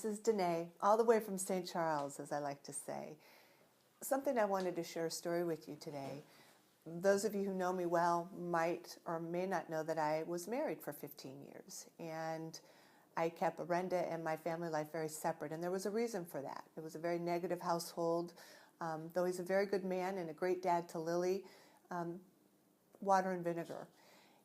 is Danae, all the way from St. Charles, as I like to say. Something I wanted to share a story with you today. Those of you who know me well might or may not know that I was married for 15 years, and I kept Brenda and my family life very separate, and there was a reason for that. It was a very negative household. Though he's a very good man and a great dad to Lily, water and vinegar.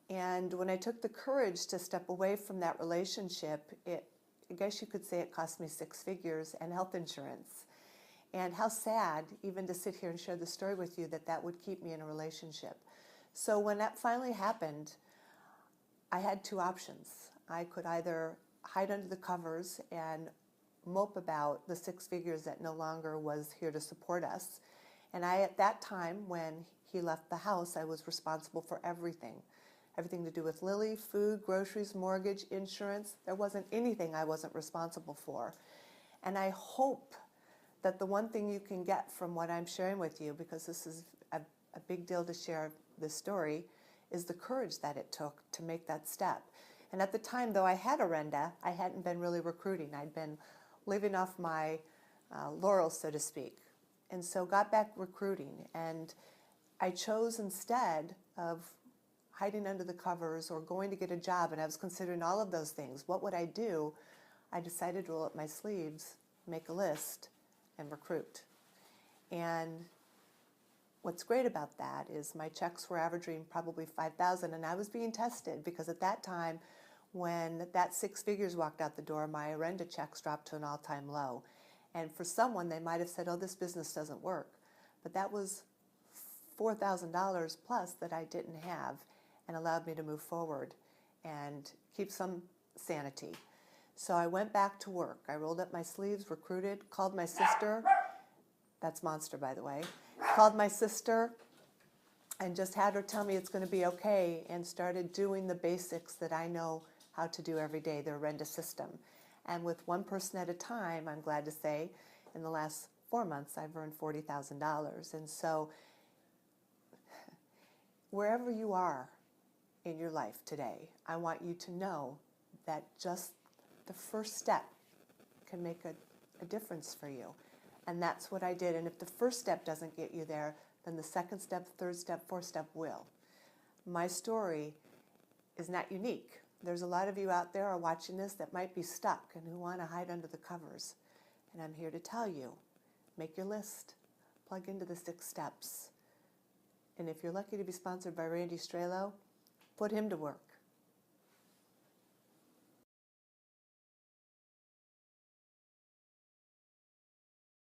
And when I took the courage to step away from that relationship, I guess you could say it cost me 6 figures and health insurance. And how sad, even to sit here and share the story with you, that that would keep me in a relationship. So when that finally happened, I had 2 options. I could either hide under the covers and mope about the 6 figures that no longer was here to support us. And at that time, when he left the house, I was responsible for everything. Everything to do with Lily, food, groceries, mortgage, insurance. There wasn't anything I wasn't responsible for. And I hope that the one thing you can get from what I'm sharing with you, because this is a big deal to share this story, is the courage that it took to make that step. And at the time, though I had a Renda, I hadn't been really recruiting. I'd been living off my laurels, so to speak. And so got back recruiting. And I chose, instead of hiding under the covers or going to get a job, and I was considering all of those things, what would I do? I decided to roll up my sleeves, make a list, and recruit. And what's great about that is my checks were averaging probably $5,000, and I was being tested because at that time, when that 6 figures walked out the door, my Arenda checks dropped to an all-time low. And for someone, they might have said, oh, this business doesn't work. But that was $4,000 plus that I didn't have, and allowed me to move forward and keep some sanity. So I went back to work. I rolled up my sleeves, recruited, called my sister. That's Monster, by the way. Called my sister and just had her tell me it's going to be okay, and started doing the basics that I know how to do every day, the Arenda system. And with one person at a time, I'm glad to say, in the last 4 months, I've earned $40,000. And so wherever you are in your life today, I want you to know that just the first step can make a difference for you. And that's what I did. And if the first step doesn't get you there, then the second step, third step, fourth step will. My story is not unique. There's a lot of you out there are watching this that might be stuck and who want to hide under the covers. And I'm here to tell you, make your list, plug into the 6 steps. And if you're lucky to be sponsored by Randy Strelo, put him to work.